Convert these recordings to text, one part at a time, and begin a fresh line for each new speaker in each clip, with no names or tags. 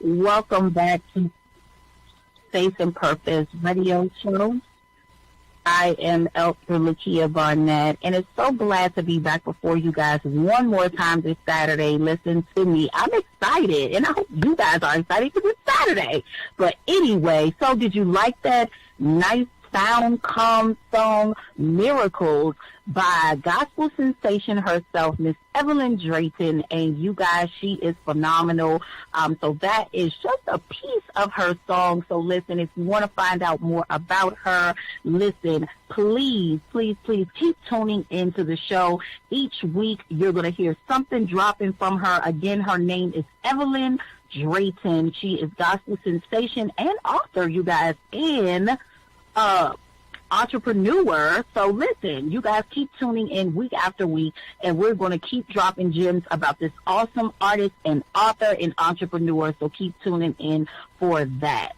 Welcome back to Faith and Purpose Radio Show. I am Elder Lakia Barnett, and it's so glad to be back before you guys one more time this Saturday. Listen to me. I'm excited, and I hope you guys are excited because it's Saturday. But anyway, so did you like that nice sound, calm song, Miracles, by gospel sensation herself, Miss Evelyn Drayton, and you guys, she is phenomenal. So that is just a piece of her song. So listen, if you want to find out more about her, listen, please keep tuning into the show. Each week, you're going to hear something dropping from her. Again, her name is Evelyn Drayton. She is gospel sensation and author, you guys, and entrepreneur. So listen, you guys keep tuning in week after week, and we're going to keep dropping gems about this awesome artist and author and entrepreneur. So keep tuning in for that.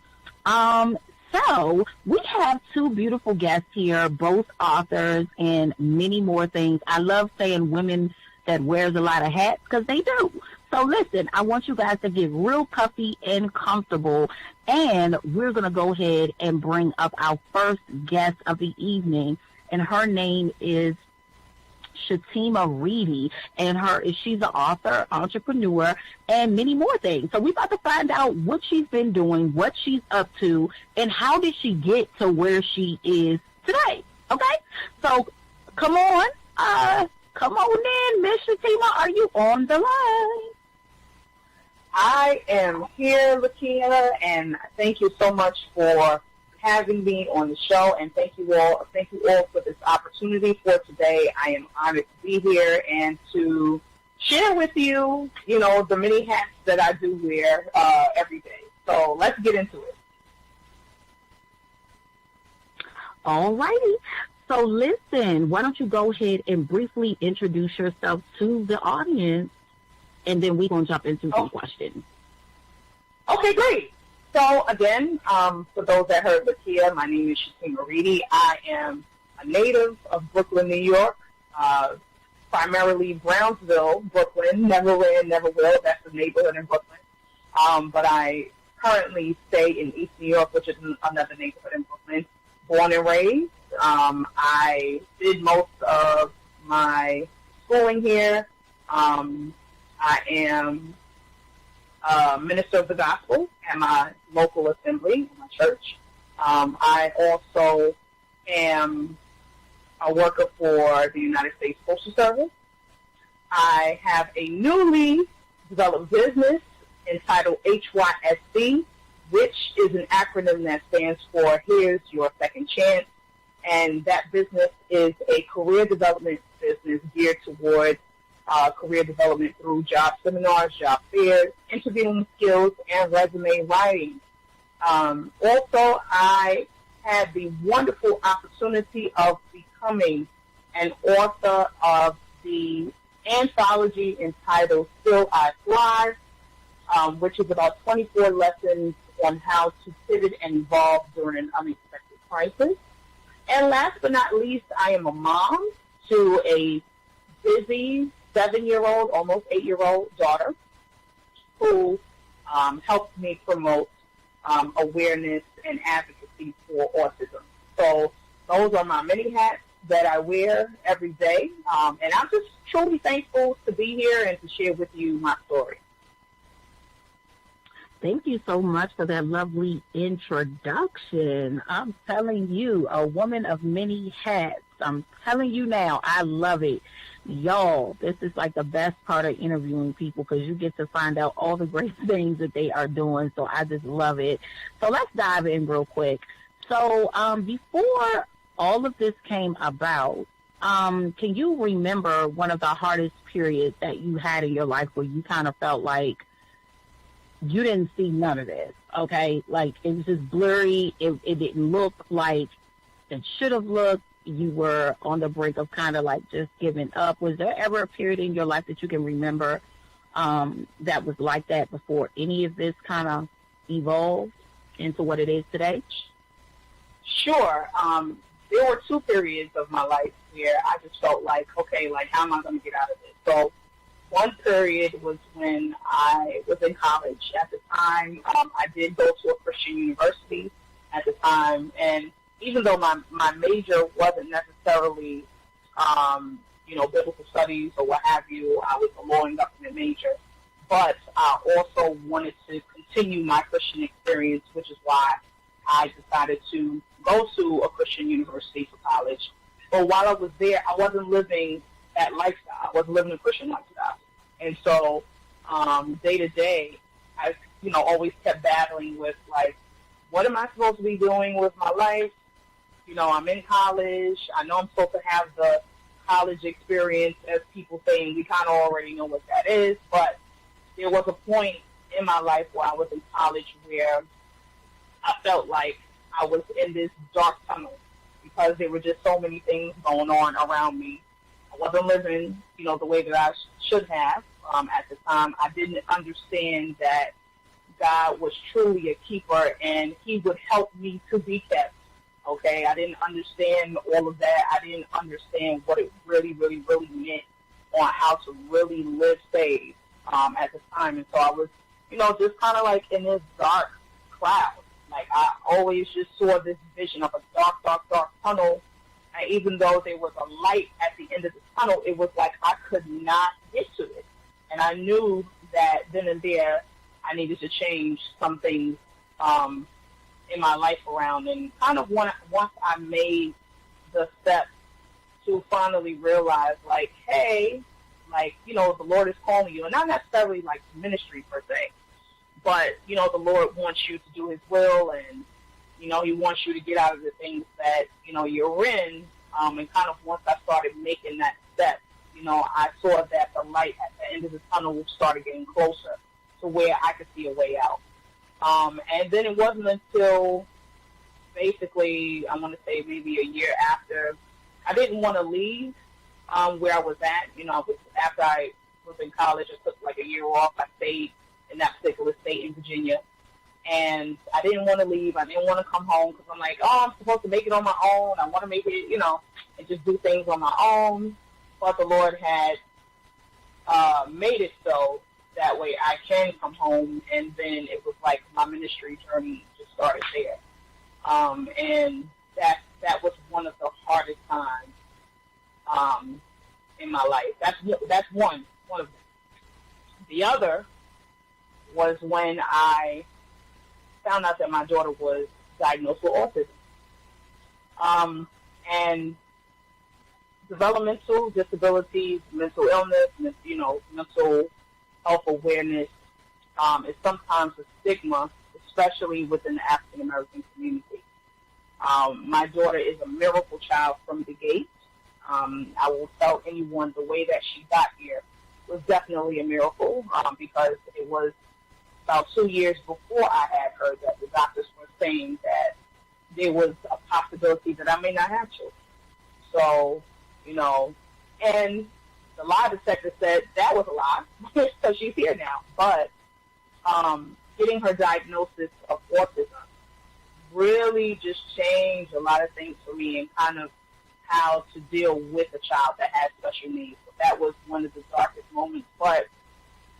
So we have two beautiful guests here, both authors and many more things. I love saying women that wears a lot of hats because they do. So listen, I want you guys to get real comfy and comfortable, and we're going to go ahead and bring up our first guest of the evening, and her name is Shatima Reedy, and she's an author, entrepreneur, and many more things. So we're about to find out what she's been doing, what she's up to, and how did she get to where she is today, okay? So come on in, Miss Shatima, are you on the line?
I am here, Lakia, and thank you so much for having me on the show, and thank you all for this opportunity for today. I am honored to be here and to share with you, the many hats that I do wear every day. So let's get into it.
All righty. So listen, why don't you go ahead and briefly introduce yourself to the audience, and then we're going to jump into some questions.
Okay, great. So, again, for those that heard Lakia, my name is Shatima Reedy. I am a native of Brooklyn, New York, primarily Brownsville, Brooklyn. Never ran, never will. That's the neighborhood in Brooklyn. But I currently stay in East New York, which is another neighborhood in Brooklyn. Born and raised. I did most of my schooling here. I am a minister of the gospel at my local assembly, my church. I also am a worker for the United States Postal Service. I have a newly developed business entitled HYSC, which is an acronym that stands for Here's Your Second Chance. And that business is a career development business geared toward career development through job seminars, job fairs, interviewing skills, and resume writing. Also, I had the wonderful opportunity of becoming an author of the anthology entitled Still I Fly, which is about 24 lessons on how to pivot and evolve during an unexpected crisis. And last but not least, I am a mom to a busy 7-year-old, almost 8-year-old daughter who helps me promote awareness and advocacy for autism. So those are my many hats that I wear every day. And I'm just truly thankful to be here and to share with you my story.
Thank you so much for that lovely introduction. I'm telling you, a woman of many hats. I'm telling you now, I love it. Y'all, this is like the best part of interviewing people because you get to find out all the great things that they are doing. So I just love it. So let's dive in real quick. So before all of this came about, can you remember one of the hardest periods that you had in your life where you kind of felt like you didn't see none of this, okay? Like, it was just blurry. It didn't look like it should have looked. You were on the brink of kind of like just giving up. Was there ever a period in your life that you can remember that was like that before any of this kind of evolved into what it is today?
Sure. There were two periods of my life where I just felt like, okay, like, how am I going to get out of this? So One period was when I was in college. At the time, I did go to a Christian university at the time, and even though my major wasn't necessarily, biblical studies or what have you, I was a law and government major, but I also wanted to continue my Christian experience, which is why I decided to go to a Christian university for college. But while I was there, I wasn't living that lifestyle. I wasn't living a Christian lifestyle. And so day to day, I, always kept battling with, like, what am I supposed to be doing with my life? I'm in college. I know I'm supposed to have the college experience, as people say, and we kind of already know what that is. But there was a point in my life where I was in college where I felt like I was in this dark tunnel because there were just so many things going on around me. I wasn't living, the way that I should have at the time. I didn't understand that God was truly a keeper and he would help me to be kept. Okay, I didn't understand all of that. I didn't understand what it really, really, really meant on how to really live saved at the time. And so I was, just kind of like in this dark cloud. Like, I always just saw this vision of a dark, dark, dark tunnel. And even though there was a light at the end of the tunnel, it was like I could not get to it. And I knew that then and there I needed to change some things in my life around. And kind of once I made the step to finally realize, like, hey, like, the Lord is calling you. And not necessarily like ministry per se, but, the Lord wants you to do his will, and, he wants you to get out of the things that, you're in. And kind of once I started making that step, I saw that the light at the end of the tunnel started getting closer to where I could see a way out. And then it wasn't until basically, I want to say maybe a year after, I didn't want to leave where I was at. After I was in college, I took like a year off. I stayed in that particular state in Virginia. And I didn't want to leave. I didn't want to come home because I'm like, I'm supposed to make it on my own. I want to make it, and just do things on my own. But the Lord had made it so that way I can come home. And then it was like my ministry journey just started there. And that was one of the hardest times in my life. That's one of them. The other was when I found out that my daughter was diagnosed with autism. And developmental disabilities, mental illness, mental health awareness is sometimes a stigma, especially within the African American community. My daughter is a miracle child from the gate. I will tell anyone the way that she got here was definitely a miracle because it was about 2 years before I had her that the doctors were saying that there was a possibility that I may not have children. So, and the lie detector said that was a lie, so she's here now. But getting her diagnosis of autism really just changed a lot of things for me and kind of how to deal with a child that has special needs. So that was one of the darkest moments. But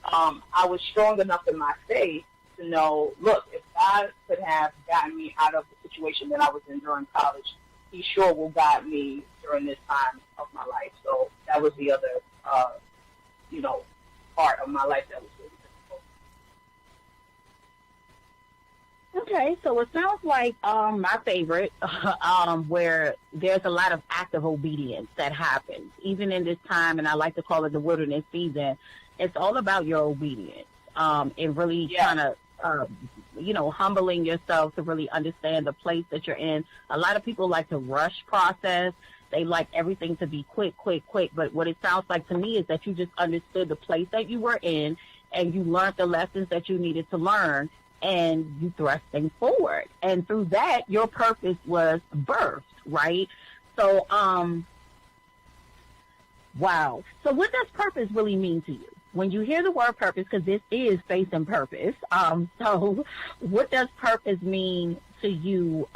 I was strong enough in my faith to know, look, if God could have gotten me out of the situation that I was in during college, he sure will guide me during this time of my life. So that was the other, part of my life that was really difficult.
Okay, so it sounds like my favorite, where there's a lot of active obedience that happens, even in this time, and I like to call it the wilderness season. It's all about your obedience and really kind of, humbling yourself to really understand the place that you're in. A lot of people like to rush process. They like everything to be quick. But what it sounds like to me is that you just understood the place that you were in and you learned the lessons that you needed to learn and you thrust things forward. And through that, your purpose was birthed, right? So, wow. So what does purpose really mean to you? When you hear the word purpose, because this is faith and purpose, so what does purpose mean to you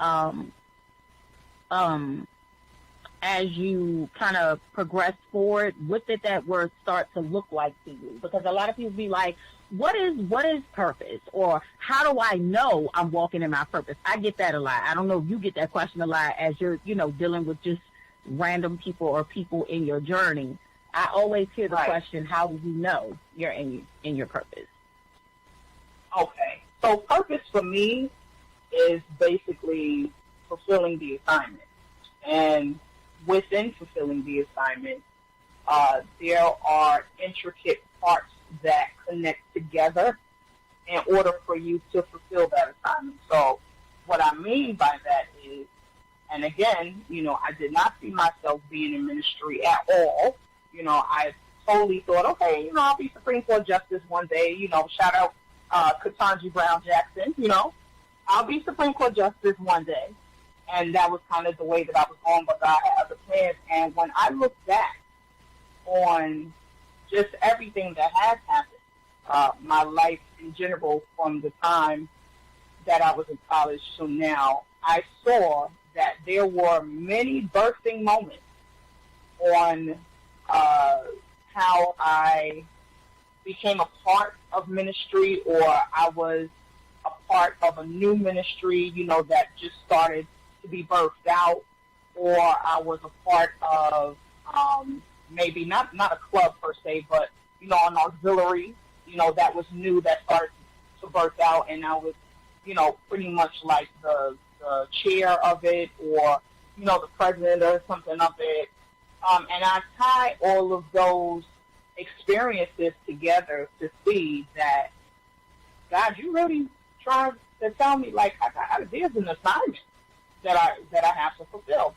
as you kind of progress forward? What did that word start to look like to you? Because a lot of people be like, what is purpose? Or how do I know I'm walking in my purpose? I get that a lot. I don't know if you get that question a lot as you're, dealing with just random people or people in your journey. I always hear the question, how do you know you're in your purpose?
Okay. So purpose for me is basically fulfilling the assignment. And within fulfilling the assignment, there are intricate parts that connect together in order for you to fulfill that assignment. So what I mean by that is, and again, I did not see myself being in ministry at all. I totally thought, okay, I'll be Supreme Court Justice one day, shout out Ketanji Brown Jackson, I'll be Supreme Court Justice one day. And that was kind of the way that I was going, but God had other plans. And when I look back on just everything that has happened, my life in general, from the time that I was in college to now, I saw that there were many birthing moments on how I became a part of ministry, or I was a part of a new ministry, that just started to be birthed out, or I was a part of maybe not a club per se, but an auxiliary, that was new, that started to birth out, and I was, pretty much like the chair of it, or the president or something of it. And I tie all of those experiences together to see that, God, you really trying to tell me, like, there's an assignment that I have to fulfill.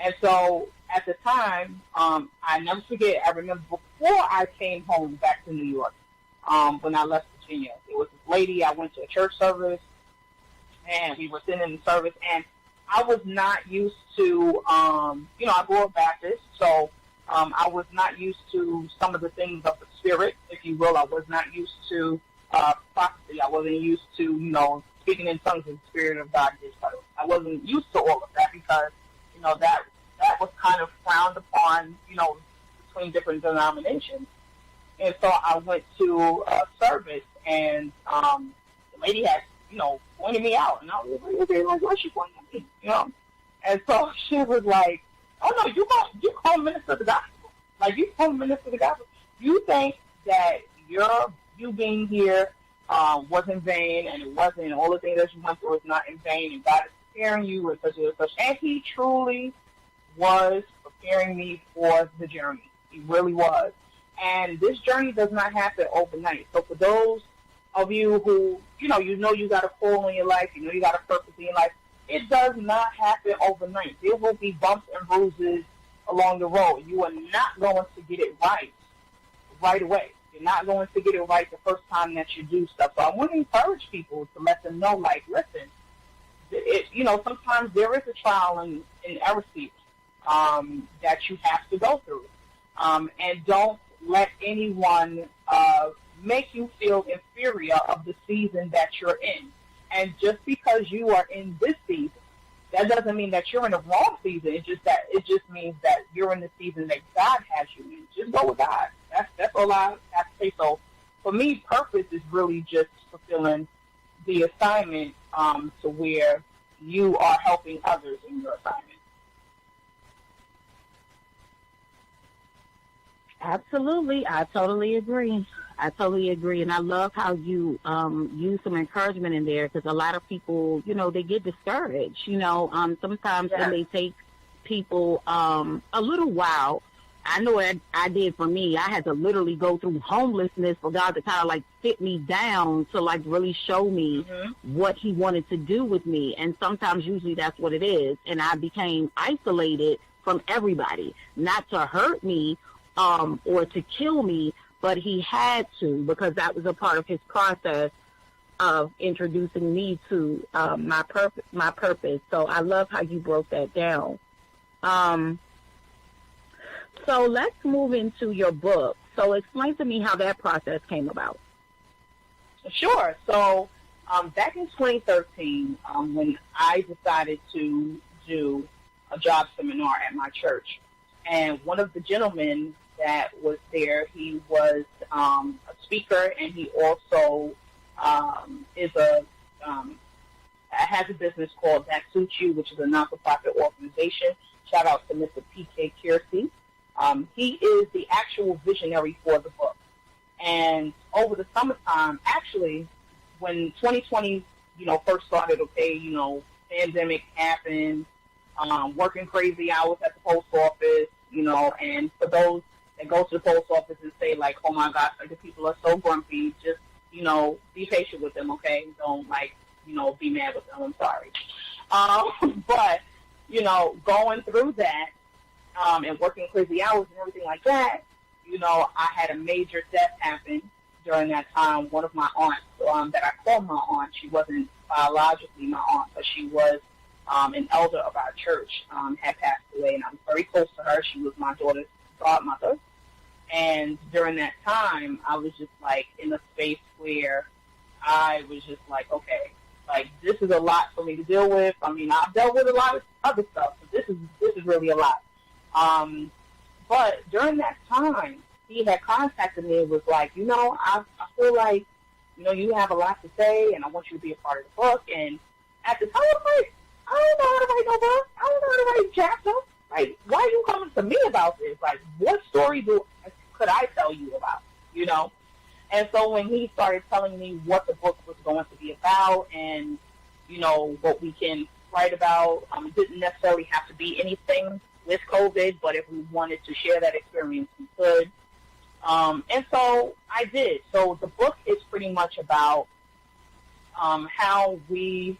And so at the time, I never forget, I remember before I came home back to New York, when I left Virginia, there was this lady, I went to a church service, and we were sitting in the service, and I was not used to, I grew up Baptist, so I was not used to some of the things of the Spirit, if you will. I was not used to prophecy. I wasn't used to, speaking in tongues in the Spirit of God. I wasn't used to all of that because, that was kind of frowned upon, between different denominations. And so I went to a service, and the lady had, pointed me out, and I was like, what's she pointing at me, And so she was like, oh, no, you call minister the gospel. Like, you call minister the gospel. You think that you being here was in vain, and it wasn't, all the things that you went through is not in vain, and God is preparing you, and such and such. And he truly was preparing me for the journey. He really was. And this journey does not happen overnight. So for those of you who, you got a call in your life, you got a purpose in your life, it does not happen overnight. There will be bumps and bruises along the road. You are not going to get it right away. You're not going to get it right the first time that you do stuff. So I want to encourage people to let them know, like, listen, sometimes there is a trial and error season that you have to go through. And don't let anyone make you feel inferior of the season that you're in. And just because you are in this season, that doesn't mean that you're in the wrong season. It just means that you're in the season that God has you in. Just go with God. That's all I have to say. So for me, purpose is really just fulfilling the assignment to where you are helping others in your assignment.
Absolutely. I totally agree. And I love how you use some encouragement in there, because a lot of people, they get discouraged. Sometimes it may take people a little while. I know I did for me. I had to literally go through homelessness for God to kind of like sit me down to like really show me what he wanted to do with me. And sometimes usually that's what it is. And I became isolated from everybody, not to hurt me or to kill me, but he had to, because that was a part of his process of introducing me to my purpose. So I love how you broke that down. So let's move into your book. So explain to me how that process came about.
Sure. So back in 2013, when I decided to do a job seminar at my church. And one of the gentlemen that was there, he was a speaker, and he also has a business called That Suits You, which is a non-for-profit organization. Shout out to Mr. P.K. Kiersey. He is the actual visionary for the book. And over the summertime, actually, when 2020, first started, pandemic happened, working crazy hours at the post office, and for those that go to the post office and say, like, oh, my gosh, like, the people are so grumpy, just, be patient with them, okay? Don't, be mad with them. I'm sorry. But, going through that and working crazy hours and everything like that, I had a major death happen during that time. One of my aunts, that I call my aunt, she wasn't biologically my aunt, but she was an elder of our church, had passed away, and I was very close to her. She was my daughter's godmother. And during that time, I was just, in a space where I was just like, okay, this is a lot for me to deal with. I mean, I've dealt with a lot of other stuff, but this is really a lot. But during that time, he had contacted me and was like, I feel like, you have a lot to say, and I want you to be a part of the book. And at the time, I was like, I don't know how to write no book. I don't know how to write a chapter. Why are you coming to me about this? What story could I tell you about, And so when he started telling me what the book was going to be about and, what we can write about, it didn't necessarily have to be anything with COVID, but if we wanted to share that experience, we could. And so I did. So the book is pretty much about how we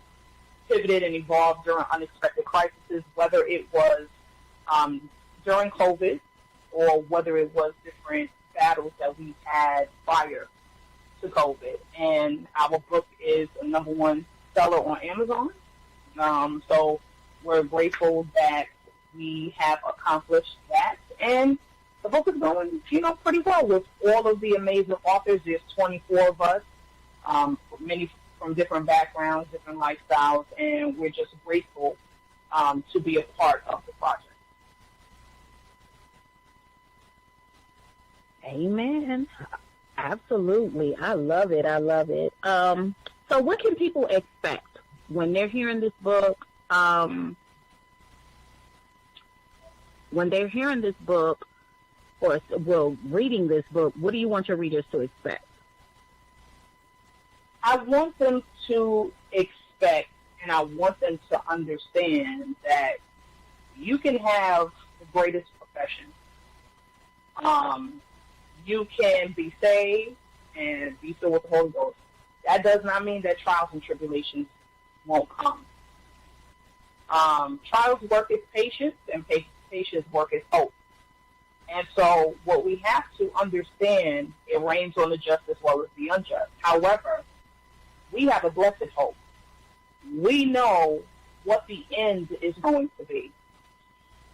pivoted and evolved during unexpected crises, whether it was during COVID or whether it was different battles that we had prior to COVID. And our book is a #1 seller on Amazon. So we're grateful that we have accomplished that. And the book is going, pretty well with all of the amazing authors. There's 24 of us, many from different backgrounds, different lifestyles, and we're just grateful to be a part of the project.
Amen. Absolutely. I love it. So what can people expect when they're hearing this book? When they're hearing this book or, reading this book, what do you want your readers to expect?
I want them to expect, and I want them to understand that you can have the greatest profession. You can be saved and be filled with the Holy Ghost. That does not mean that trials and tribulations won't come. Trials work as patience, and patience work as hope. And so what we have to understand, it rains on the just as well as the unjust. However, we have a blessed hope. We know what the end is going to be.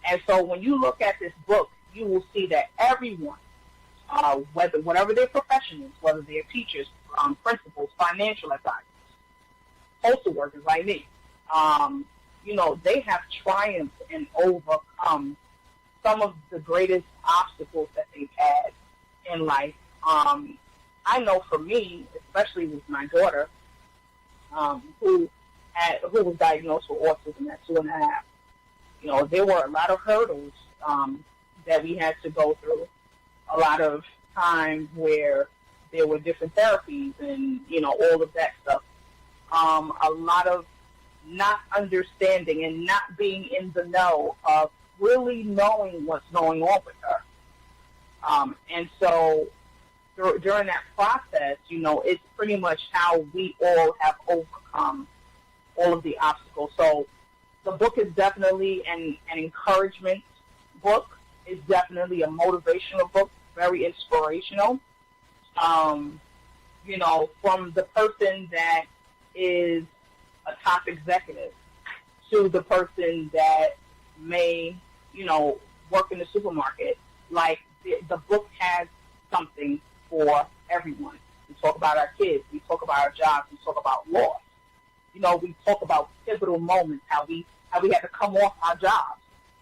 And so when you look at this book, you will see that everyone, whatever their profession is, whether they're teachers, principals, financial advisors, postal workers like me, they have triumphed and overcome some of the greatest obstacles that they've had in life. I know for me, especially with my daughter, who was diagnosed with autism at 2.5, there were a lot of hurdles that we had to go through. A lot of times where there were different therapies and, all of that stuff. A lot of not understanding and not being in the know of really knowing what's going on with her. And so during that process, it's pretty much how we all have overcome all of the obstacles. So the book is definitely an encouragement book. It's definitely a motivational book, very inspirational. From the person that is a top executive to the person that may, work in the supermarket. The book has something for everyone. We talk about our kids. We talk about our jobs. We talk about loss. We talk about pivotal moments, how we had to come off our jobs,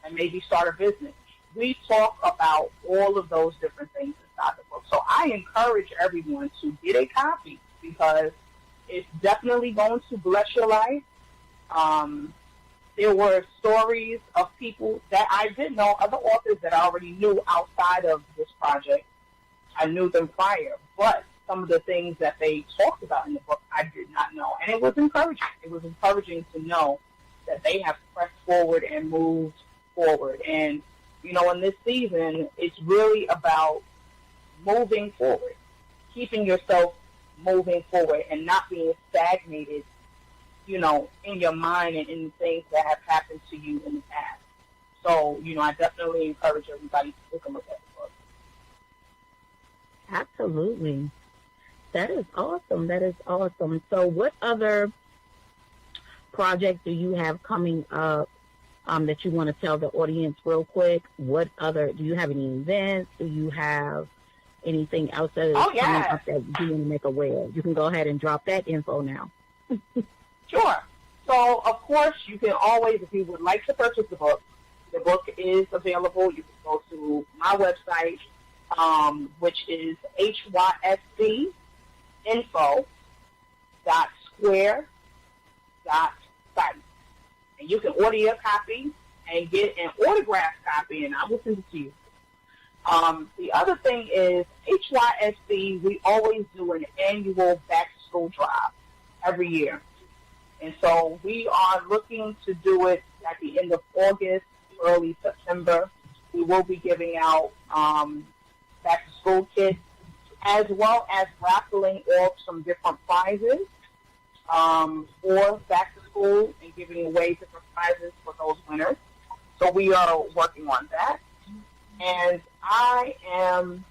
and maybe start a business. We talk about all of those different things inside the book. So I encourage everyone to get a copy because it's definitely going to bless your life. There were stories of people that I didn't know, other authors that I already knew outside of this project. I knew them prior, but some of the things that they talked about in the book I did not know. And it was encouraging. It was encouraging to know that they have pressed forward and moved forward. And, you know, in this season, it's really about moving forward, keeping yourself moving forward and not being stagnated, you know, in your mind and in the things that have happened to you in the past. So, you know, I definitely encourage everybody to take a look at the book.
Absolutely. That is awesome. That is awesome. So what other projects do you have coming up that you want to tell the audience real quick? What other, do you have any events? Do you have anything else that is coming up that you want to make aware? You can go ahead and drop that info now.
Sure. So, of course, you can always, if you would like to purchase the book is available. You can go to my website, which is hyscinfo.square.site. And you can order your copy and get an autographed copy, and I will send it to you. The other thing is HYSC, we always do an annual back-to-school drive every year. And so we are looking to do it at the end of August, early September. We will be giving out back-to-school kits, as well as raffling off some different prizes for back-to-school and giving away different prizes for those winners. So we are working on that. And I am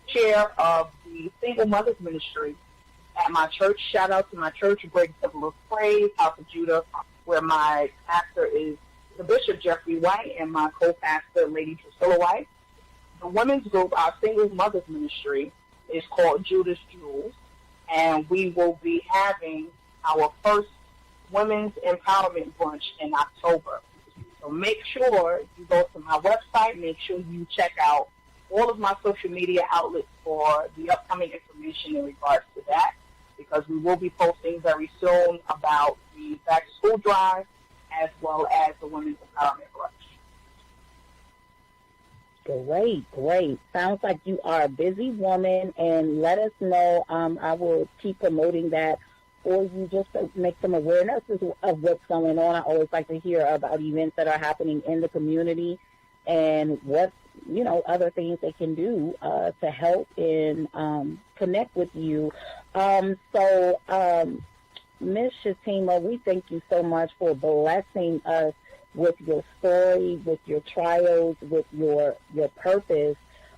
chair of the Single Mothers Ministry at my church. Shout out to my church, Great Temple of Praise, House of Judah, where my pastor is the Bishop Jeffrey White and my co-pastor, Lady Drusilla White. The women's group, our Single Mothers Ministry, is called Judas Jewels, and we will be having our first Women's Empowerment Brunch in October. So make sure you go to my website, make sure you check out all of my social media outlets for the upcoming information in regards to that, because we will be posting very soon about the back-to-school drive as well as the Women's Empowerment Brunch.
Great. Sounds like you are a busy woman, and let us know. I will keep promoting that for you just to make some awareness of what's going on. I always like to hear about events that are happening in the community and what, you know, other things they can do to help and connect with you. Ms. Shatima, we thank you so much for blessing us with your story, with your trials, with your purpose.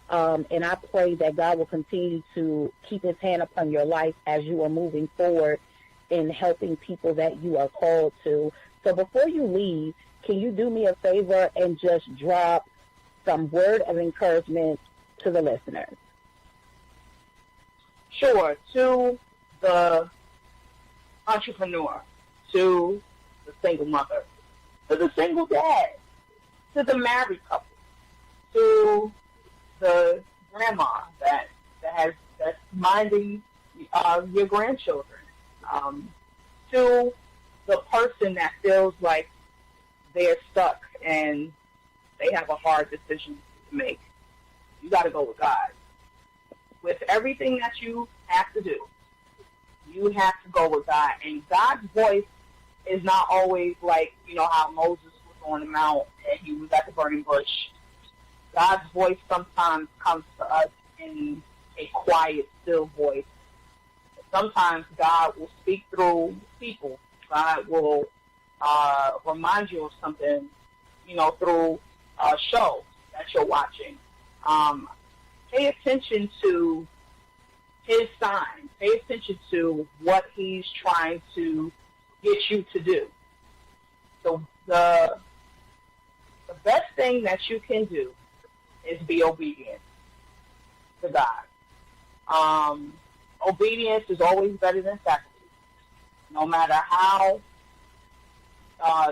And I pray that God will continue to keep his hand upon your life as you are moving forward in helping people that you are called to. So before you leave, can you do me a favor and just drop some word of encouragement to the listeners?
Sure. To the entrepreneur, to the single mother, to the single dad, to the married couple, to the grandma that's minding your grandchildren, to the person that feels like they're stuck and they have a hard decision to make. You got to go with God. With everything that you have to do, you have to go with God. And God's voice is not always like, you know, how Moses was on the mount and he was at the burning bush. God's voice sometimes comes to us in a quiet, still voice. Sometimes God will speak through people. God will remind you of something, you know, through a show that you're watching. Pay attention to his signs. Pay attention to what he's trying to get you to do. So the best thing that you can do is be obedient to God. Obedience is always better than sacrifice. No matter how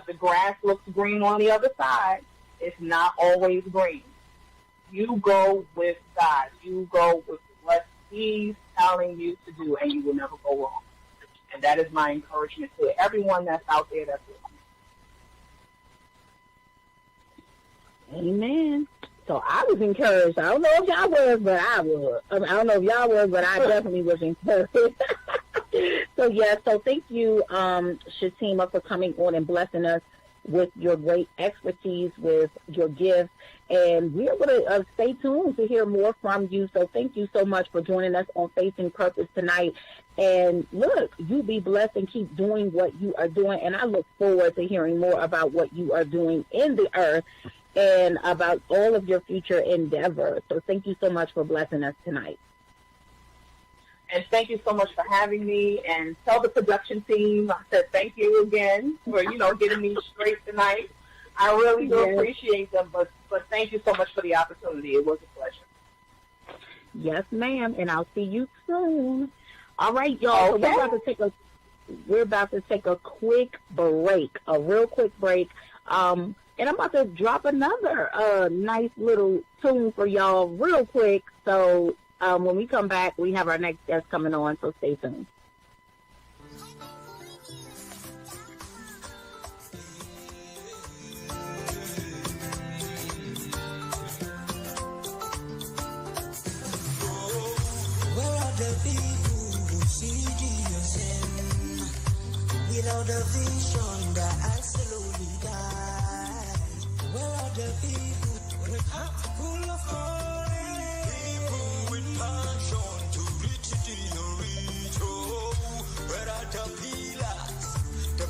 the grass looks green on the other side, it's not always green. You go with God. You go with what He's telling you to do, and you will never go wrong. And that is my encouragement to everyone that's out there that's listening.
Amen. So I was encouraged. I don't know if y'all was, but I was. I don't know if y'all was, but I definitely was encouraged. So thank you, Shatima, for coming on and blessing us with your great expertise, with your gifts. And we are going to stay tuned to hear more from you. So thank you so much for joining us on Facing Purpose tonight. And look, you be blessed and keep doing what you are doing. And I look forward to hearing more about what you are doing in the earth and about all of your future endeavors. So thank you so much for blessing us tonight.
And thank you so much for having me. And tell the production team I said thank you again for, getting me straight tonight. I really do appreciate them, but thank you so much for the opportunity. It was a pleasure.
Yes, ma'am, and I'll see you soon. All right, y'all.
Okay.
So we're about to take a quick break, a real quick break. And I'm about to drop another nice little tune for y'all real quick. So when we come back, we have our next guest coming on, so stay tuned.
Without the vision that I slowly die. Where are the people with heart full of courage? People with passion to reach the reach. Oh, where are the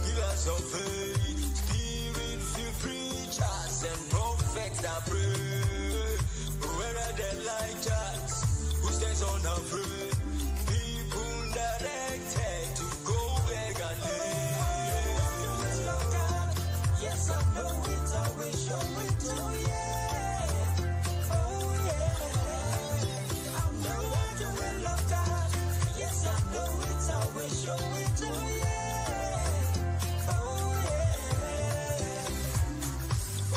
pillars of faith? Spirit-filled preachers and prophets that pray. Where are the lighters who stands unafraid? People directed to go back and live. Yes, I know it, I wish I would do, yeah. Oh, yeah. I'm the one who will love God. Yes, I know it, I wish I would do, yeah. Oh, yeah.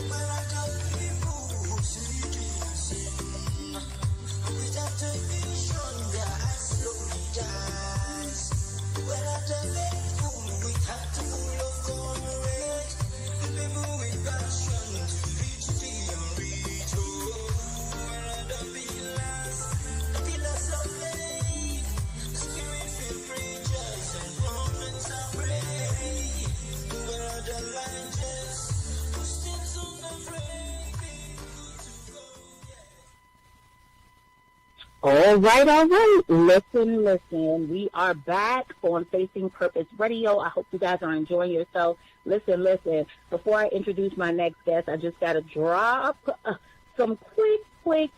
Where are the people who see sin? Without the vision, their eyes slowly dies. Where are the faithful with heart full of courage? People with passion to reach the unreached. Where are the pillars of faith? Spirit-filled preachers and prophets that pray. Where are the righteous who stands unafraid? People to go, yeah.
All right. Listen. We are back on Facing Purpose Radio. I hope you guys are enjoying yourself. Listen. Before I introduce my next guest, I just got to drop some quick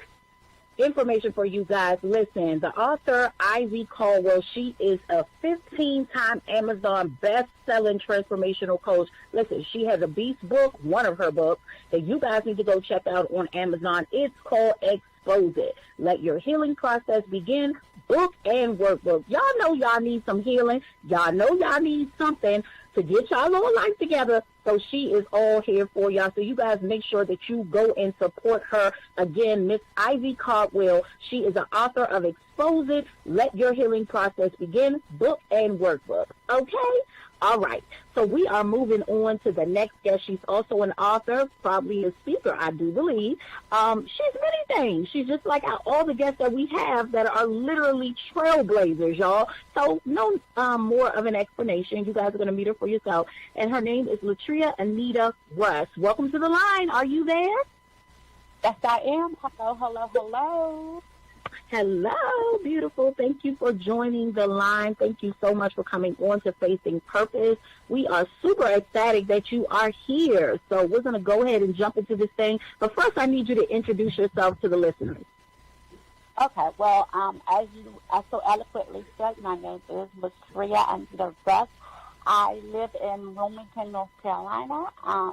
information for you guys. Listen, the author, Ivy Caldwell, she is a 15-time Amazon best-selling transformational coach. Listen, she has a beast book, one of her books, that you guys need to go check out on Amazon. It's called Expose It. Let your healing process begin. Book and workbook. Y'all know y'all need some healing. Y'all know y'all need something to get y'all little life together. So she is all here for y'all. So you guys make sure that you go and support her. Again, Miss Ivy Caldwell. She is the author of Expose It, Let Your Healing Process Begin, book and workbook. Okay? All right. So we are moving on to the next guest. She's also an author, probably a speaker, I do believe. She's many things. She's just like all the guests that we have that are literally trailblazers, y'all. So no more of an explanation. You guys are going to meet her for yourself. And her name is Latria Anita Russ. Welcome to the line. Are you there?
Yes, I am. Hello.
Hello, beautiful. Thank you for joining the line. Thank you so much for coming on to Facing Purpose. We are super ecstatic that you are here. So we're going to go ahead and jump into this thing. But first, I need you to introduce yourself to the listeners.
Okay, well, as you so eloquently said, my name is Latria Anita Russ. I live in Wilmington, North Carolina. I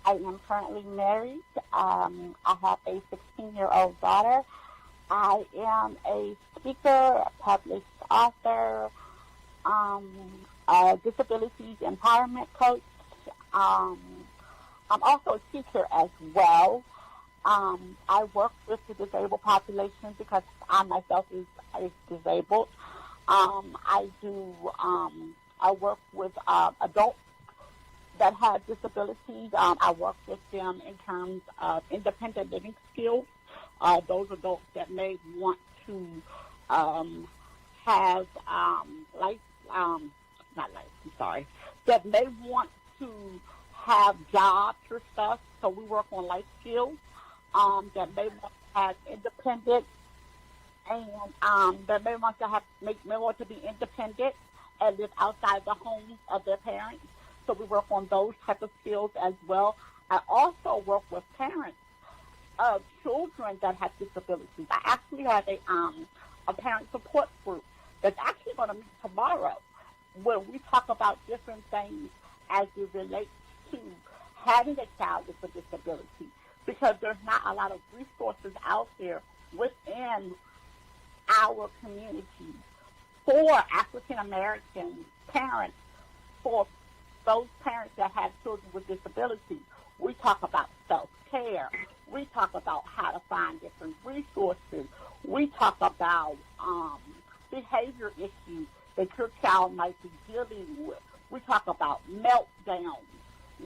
am currently married. I have a 16-year-old daughter. I am a speaker, a published author, a disabilities empowerment coach. Um, I'm also a teacher as well. I work with the disabled population because I myself is disabled. I do. I work with adults that have disabilities. I work with them in terms of independent living skills. Those adults that may want to have life, not life, I'm sorry, that may want to have jobs or stuff. So we work on life skills that may want to have independent and that may want to be independent and live outside the home of their parents. So we work on those type of skills as well. I also work with parents of children that have disabilities. I actually have a parent support group that's actually going to meet tomorrow where we talk about different things as it relates to having a child with a disability, because there's not a lot of resources out there within our community for African American parents, for those parents that have children with disabilities. We talk about self-care. We talk about how to find different resources. We talk about behavior issues that your child might be dealing with. We talk about meltdowns.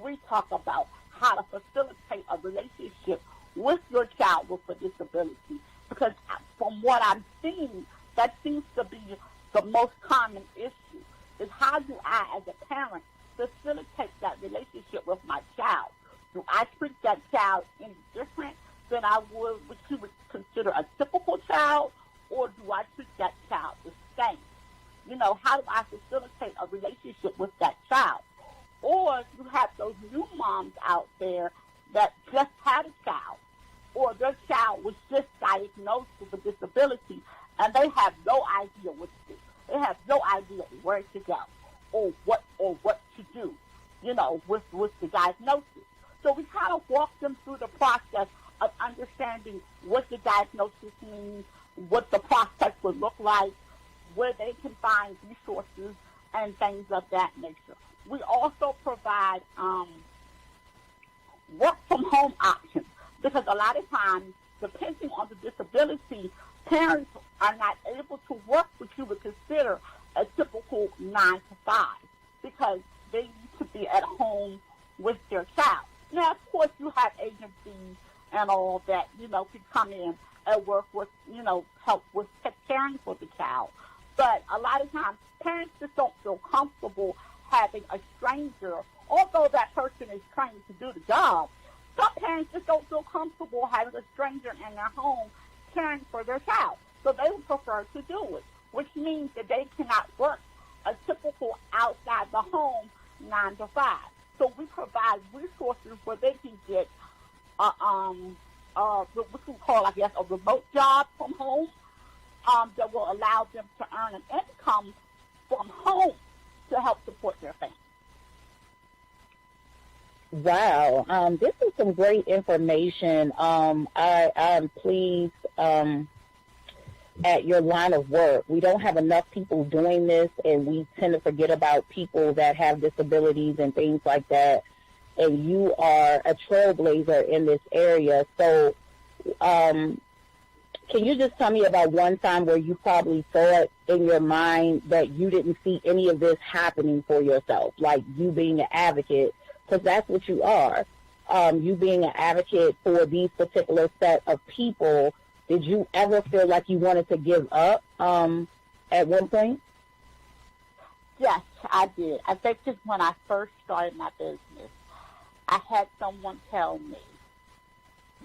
We talk about how to facilitate a relationship with your child with a disability. Because from what I'm seeing, that seems to be the most common issue, is how do I, as a parent, facilitate that relationship with my child? Do I treat that child any different than I would what you would consider a typical child, or do I treat that child the same? You know, how do I facilitate a relationship with that child? Or you have those new moms out there that just had a child, or their child was just diagnosed with a disability, and they have no idea what to do. They have no idea where to go or what to do, you know, with the diagnosis. So we kind of walk them through the process of understanding what the diagnosis means, what the process would look like, where they can find resources and things of that nature. We also provide work from home options, because a lot of times, depending on the disability, parents are not able to work what you would consider a typical 9 to 5, because they need to be at home with their child. Now, of course, you have agencies and all that, you know, can come in and work with, you know, help with caring for the child. But a lot of times, parents just don't feel comfortable having a stranger, although that person is trained to do the job. Some parents just don't feel comfortable having a stranger in their home caring for their child. So they would prefer to do it, which means that they cannot work a typical outside the home 9 to 5. So we provide resources where they can get what we call, I guess, a remote job from home that will allow them to earn an income from home to help support their family.
Wow, this is some great information. I'm pleased at your line of work. We don't have enough people doing this, and we tend to forget about people that have disabilities and things like that. And you are a trailblazer in this area. So can you just tell me about one time where you probably thought in your mind that you didn't see any of this happening for yourself, like you being an advocate, because that's what you are, you being an advocate for these particular set of people? Did you ever feel like you wanted to give up at one point?
Yes, I did. I think just when I first started my business, I had someone tell me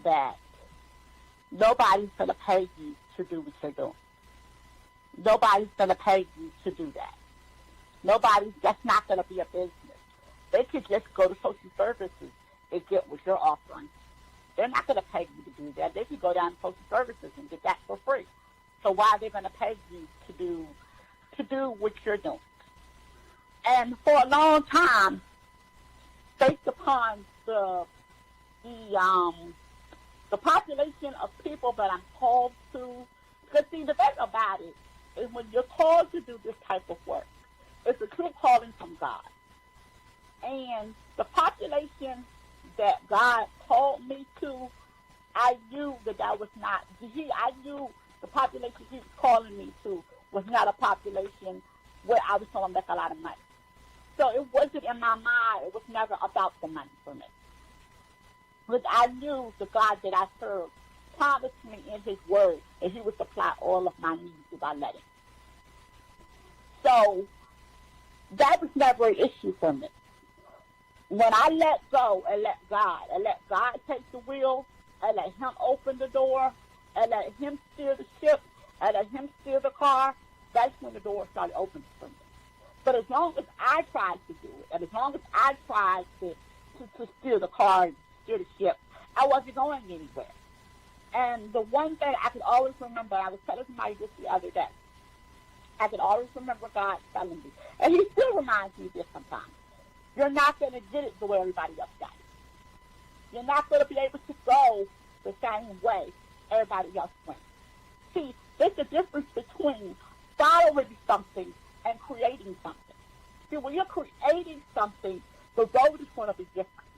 that nobody's going to pay you to do what you're doing. Nobody's going to pay you to do that. That's not going to be a business. They could just go to social services and get what you're offering. They're not going to pay you to do that. They could go down to social services and get that for free. So why are they going to pay you to do what you're doing? And for a long time, based upon the population of people that I'm called to, because see, the thing about it is when you're called to do this type of work, it's a true calling from God. And the population that God called me to, I knew that was not, I knew the population he was calling me to was not a population where I was going to make a lot of money. So it wasn't in my mind, it was never about the money for me. Because I knew the God that I served promised me in his word that he would supply all of my needs if I let him. So that was never an issue for me. When I let go and let God take the wheel, and let him open the door, and let him steer the ship, and let him steer the car, that's when the door started opening for me. But as long as I tried to do it, and as long as I tried to steer the car and steer the ship, I wasn't going anywhere. And the one thing I could always remember, I was telling somebody this the other day, I could always remember God telling me, and he still reminds me of this sometimes, you're not going to get it the way everybody else got it. You're not going to be able to go the same way everybody else went. See, there's a difference between following something and creating something. See, when you're creating something, the road is going to be different.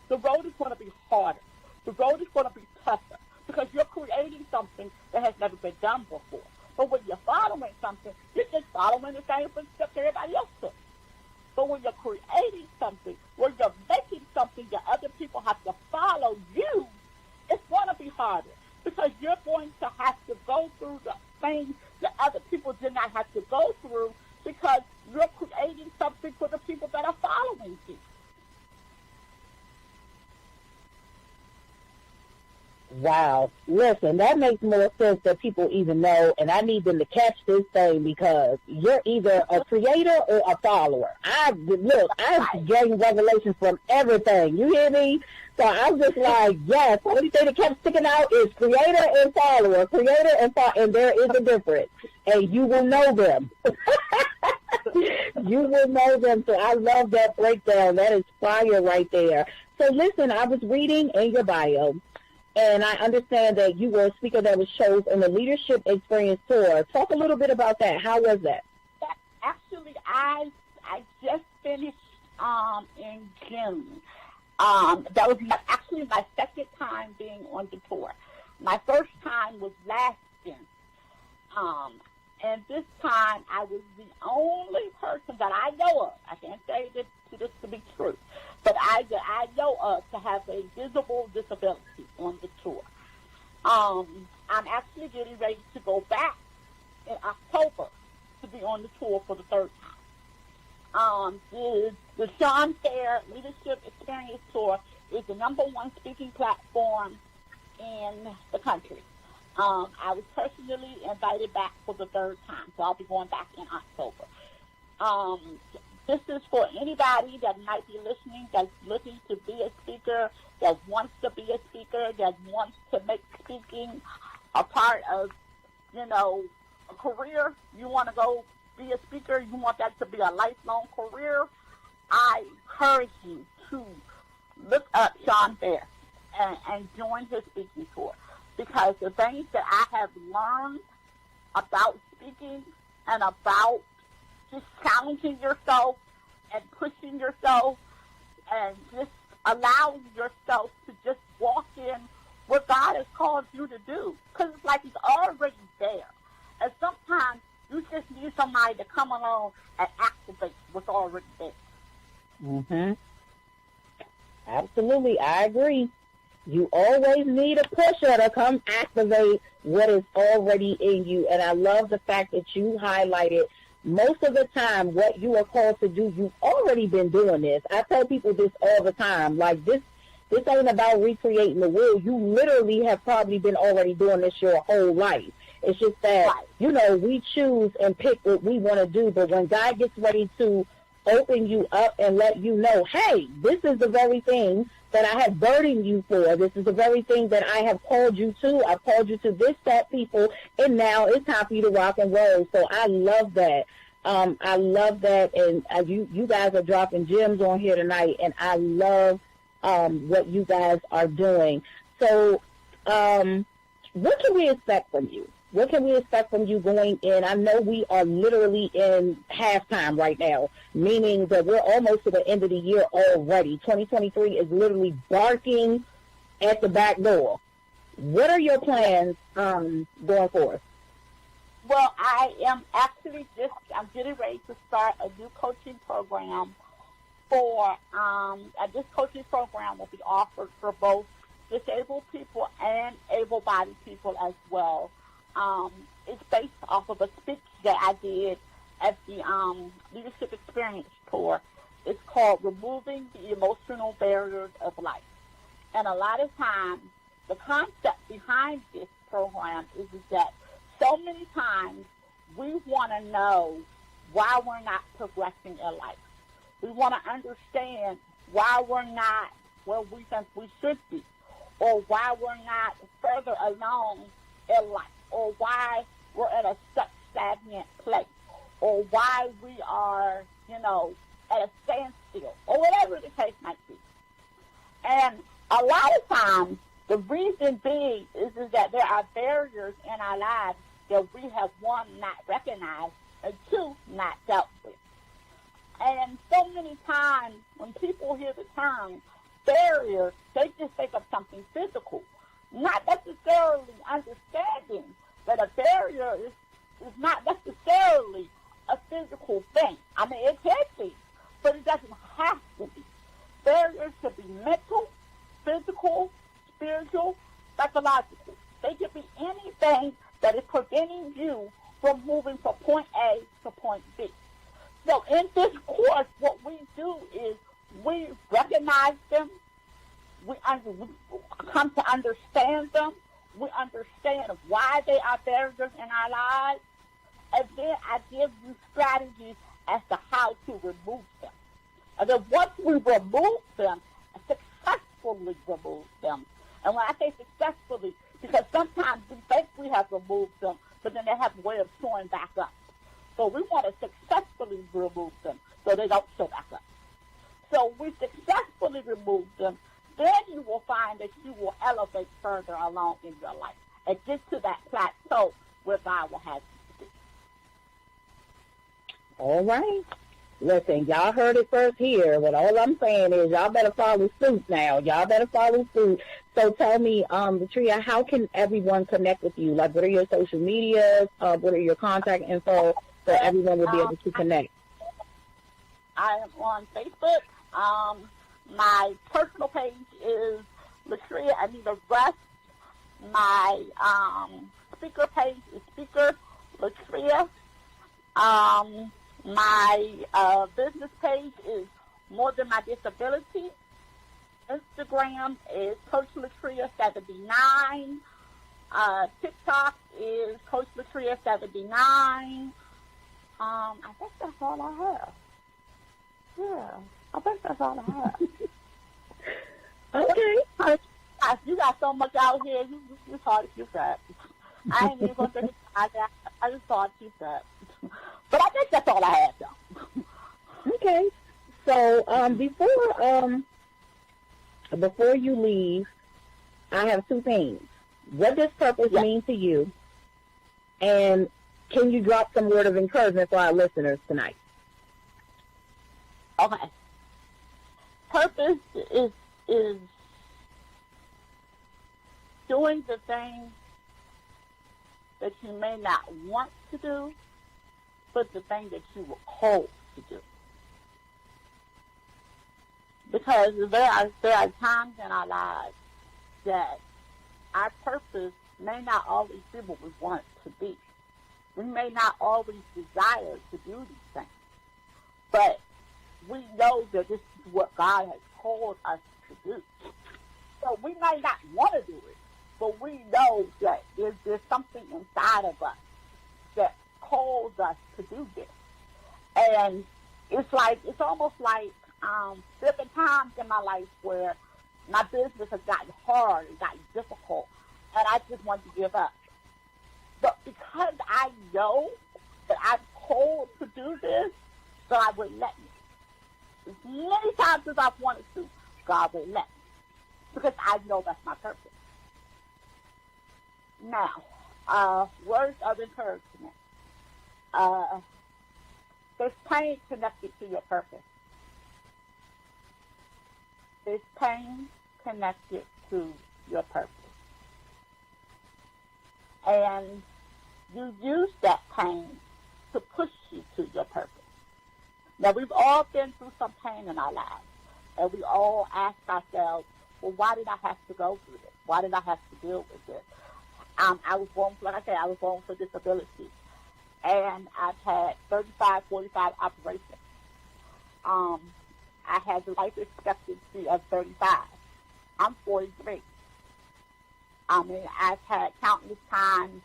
The road is going to be harder. The road is going to be tougher because you're creating something that has never been done before. But when you're following something, you're just following the same footsteps everybody else took. But when you're creating something, when you're making something that other people have to follow you, it's going to be harder because you're going to have to go through the things that other people did not have to go through because you're creating something for the people that are following you.
Wow. Listen, that makes more sense than people even know, and I need them to catch this thing because you're either a creator or a follower. I gained revelations from everything. You hear me? So I'm just like, yes, the only thing that kept sticking out is creator and follower, and there is a difference, and you will know them. You will know them, so I love that breakdown. That is fire right there. So listen, I was reading in your bio, and I understand that you were a speaker that was chosen on the Leadership Experience Tour. Talk a little bit about that. How was that?
Actually, I just finished in June. That was actually my second time being on the tour. My first time was last June. And this time I was the only person that I know of, I can't say this to be true, but I know of to have a visible disability on the tour. I'm actually getting ready to go back in October to be on the tour for the third time. The Sean Fair Leadership Experience Tour is the #1 speaking platform in the country. I was personally invited back for the third time, so I'll be going back in October. This is for anybody that might be listening that's looking to be a speaker, that wants to be a speaker, that wants to make speaking a part of, a career. You want to go be a speaker, you want that to be a lifelong career. I encourage you to look up Sean Fair and join his speaking tour. Because the things that I have learned about speaking and about just challenging yourself and pushing yourself and just allowing yourself to just walk in what God has called you to do. Because it's like he's already there. And sometimes you just need somebody to come along and activate what's already there.
Mm-hmm. Absolutely, I agree. You always need a pusher to come activate what is already in you. And I love the fact that you highlighted most of the time what you are called to do. You've already been doing this. I tell people this all the time. Like, this ain't about recreating the wheel. You literally have probably been already doing this your whole life. It's just that, we choose and pick what we want to do. But when God gets ready to open you up and let you know, hey, this is the very thing that I have burdened you for. This is the very thing that I have called you to. I've called you to this, that, people, and now it's time for you to rock and roll. So I love that. I love that, and you guys are dropping gems on here tonight, and I love what you guys are doing. So what can we expect from you? What can we expect from you going in? I know we are literally in halftime right now, meaning that we're almost to the end of the year already. 2023 is literally barking at the back door. What are your plans going forward?
Well, I am actually I'm getting ready to start a new coaching program for, this coaching program will be offered for both disabled people and able-bodied people as well. It's based off of a speech that I did at the Leadership Experience Tour. It's called Removing the Emotional Barriers of Life. And a lot of times, the concept behind this program is that so many times we want to know why we're not progressing in life. We want to understand why we're not where we think we should be, or why we're not further along in life, or why we're at a stuck, stagnant place, or why we are, at a standstill, or whatever the case might be. And a lot of times, the reason being is that there are barriers in our lives that we have, one, not recognized, and two, not dealt with. And so many times when people hear the term barrier, they just think of something physical, not necessarily understanding that a barrier is not necessarily a physical thing. I mean, it can be, but it doesn't have to be. Barriers could be mental, physical, spiritual, psychological. They could be anything that is preventing you from moving from point A to point B. So in this course, what we do is we recognize them, we come to understand them, we understand why they are barriers in our lives, and then I give you strategies as to how to remove them. And then once we remove them, successfully remove them. And when I say successfully, because sometimes we think we have removed them, but then they have a way of showing back up. So we want to successfully remove them so they don't show back up. So we successfully remove them, then you will find that you will elevate further along in your life and get to that plateau where God will have you to be.
All right. Listen, y'all heard it first here. What all I'm saying is y'all better follow suit now. Y'all better follow suit. So tell me, Latria, how can everyone connect with you? Like, what are your social medias? What are your contact info so everyone will be able to connect?
I am on Facebook. My personal page is Latria Anita Russ. My speaker page is Speaker Latria. My business page is More Than My Disability. Instagram is Coach Latria 79. TikTok is Coach Latria 79. I think that's all I have. Yeah, I think that's all I have.
Okay.
You got so much out here, it's hard to keep that. I ain't even going to think about that. I just thought to keep that. But I think that's all I have, though.
Okay. So before you leave, I have two things. What does purpose mean to you? And can you drop some word of encouragement for our listeners tonight?
Okay. Purpose is doing the thing that you may not want to do, but the thing that you were called to do. Because there are times in our lives that our purpose may not always be what we want it to be. We may not always desire to do these things. But we know that this is what God has called us to do. So we may not want to do it, but we know that there's something inside of us that calls us to do this. And it's almost like there have been times in my life where my business has gotten hard and gotten difficult, and I just want to give up. But because I know that I'm called to do this, God will let me. As many times as I've wanted to, God will let me. Because I know that's my purpose. Now, Words of encouragement. There's pain connected to your purpose. There's pain connected to your purpose. And you use that pain to push you to your purpose. Now, we've all been through some pain in our lives. And we all ask ourselves, well, why did I have to go through this? Why did I have to deal with this? I was born, like I said, I was born with a disability. And I've had 35, 45 operations. I had the life expectancy of 35. I'm 43. I mean, I've had countless times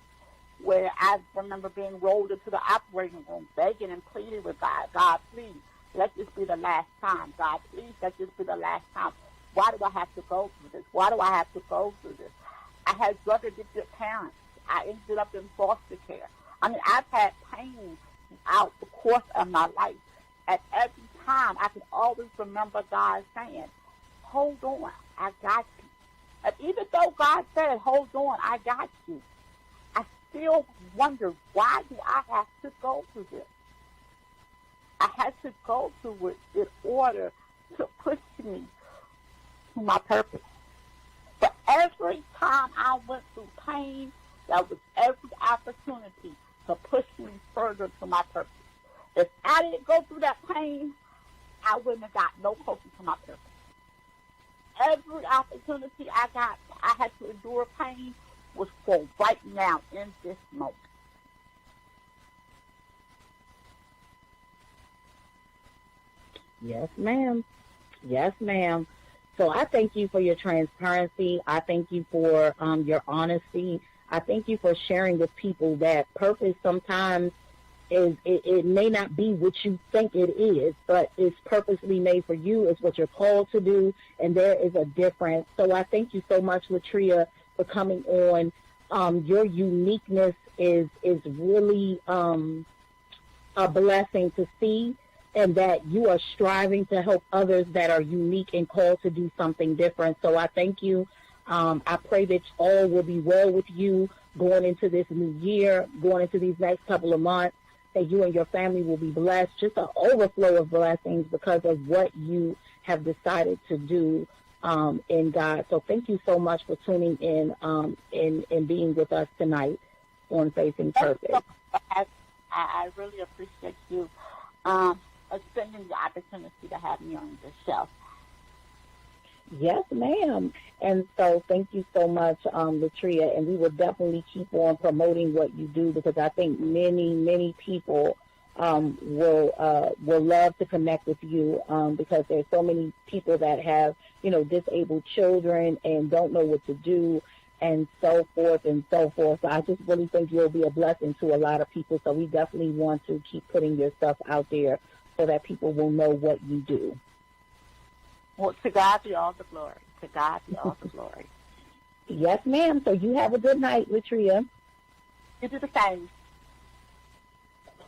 where I remember being rolled into the operating room, begging and pleading with God, God, please, let this be the last time. God, please, let this be the last time. Why do I have to go through this? Why do I have to go through this? I had drug-addicted parents. I ended up in foster care. I mean, I've had pain throughout the course of my life. At every time, I can always remember God saying, hold on, I got you. And even though God said, hold on, I got you, I still wonder, why do I have to go through this? I had to go through it in order to push me to my purpose. But every time I went through pain, there was every opportunity to push me further to my purpose. If I didn't go through that pain, I wouldn't have got no closer to my purpose. Every opportunity I got, I had to endure pain, was for right now, in this moment.
Yes, ma'am. Yes, ma'am. So I thank you for your transparency. I thank you for your honesty. I thank you for sharing with people that purpose sometimes it may not be what you think it is, but it's purposely made for you. It's what you're called to do, and there is a difference. So I thank you so much, Latria, for coming on. Your uniqueness is really a blessing to see, and that you are striving to help others that are unique and called to do something different. So I thank you. I pray that all will be well with you going into this new year, going into these next couple of months, that you and your family will be blessed, just an overflow of blessings because of what you have decided to do in God. So thank you so much for tuning in and being with us tonight on Facing Purpose.
I really appreciate you extending the opportunity to have me on the show.
Yes, ma'am. And so thank you so much, Latria, and we will definitely keep on promoting what you do, because I think many people will love to connect with you, because there's so many people that have, disabled children and don't know what to do, and so forth and so forth. So I just really think you'll be a blessing to a lot of people. So we definitely want to keep putting your stuff out there so that people will know what you do.
Well, to God be all the glory. To God be all the glory.
Yes, ma'am. So you have a good night, Latria.
You do the same.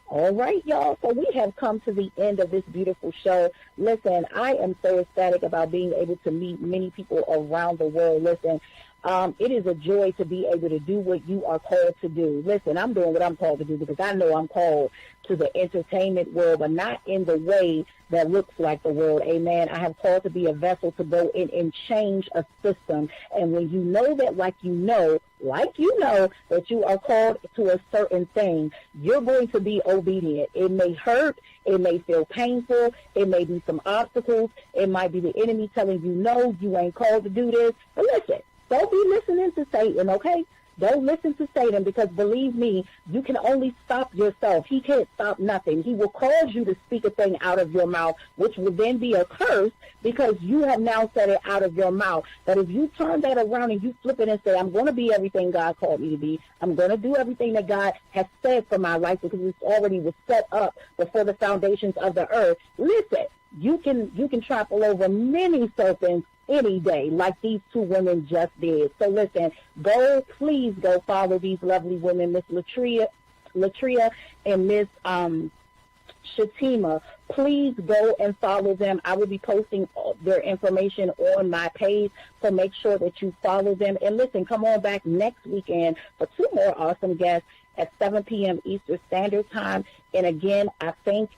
All right, y'all. So we have come to the end of this beautiful show. Listen, I am so ecstatic about being able to meet many people around the world. Listen, it is a joy to be able to do what you are called to do. Listen, I'm doing what I'm called to do because I know I'm called to the entertainment world, but not in the way that looks like the world. Amen. I have called to be a vessel to go in and change a system. And when you know that, like you know that you are called to a certain thing, you're going to be obedient. It may hurt. It may feel painful. It may be some obstacles. It might be the enemy telling you, no, you ain't called to do this. But listen, don't be listening to Satan, okay? Don't listen to Satan, because believe me, you can only stop yourself. He can't stop nothing. He will cause you to speak a thing out of your mouth, which will then be a curse because you have now said it out of your mouth. But if you turn that around and you flip it and say, I'm going to be everything God called me to be, I'm going to do everything that God has said for my life because it already was set up before the foundations of the earth. Listen, you can trample over many serpents any day, like these two women just did. So listen, please go follow these lovely women, Miss Latria and Miss Shatima. Please go and follow them. I will be posting their information on my page, so make sure that you follow them. And listen, come on back next weekend for 2 more awesome guests at 7 p.m. Eastern Standard Time. And again, I thank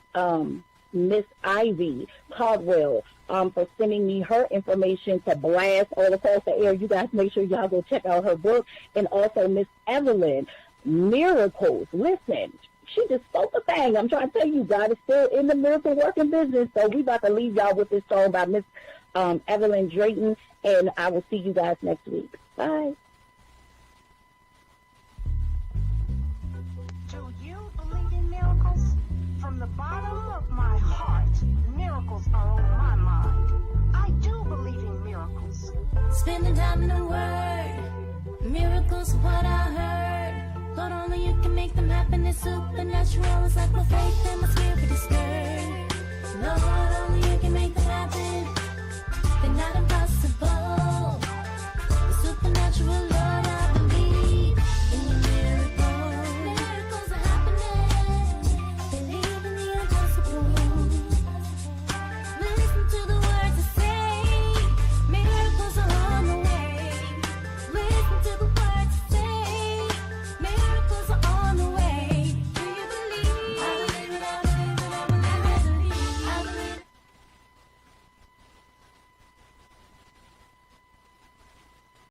Miss Ivy Caldwell for sending me her information to blast all across the air. You guys make sure y'all go check out her book. And also Miss Evelyn, Miracles. Listen, she just spoke a thing. I'm trying to tell you, God is still in the miracle working business. So we about to leave y'all with this song by Miss Evelyn Drayton, and I will see you guys next week. Bye.
Do you believe in miracles? From the bottom of my heart, miracles are on my mind. I do believe in miracles.
Spending time in the Word, miracles what I heard. Lord, only you can make them happen. It's supernatural. It's like my faith and my spirit is stirred. Lord,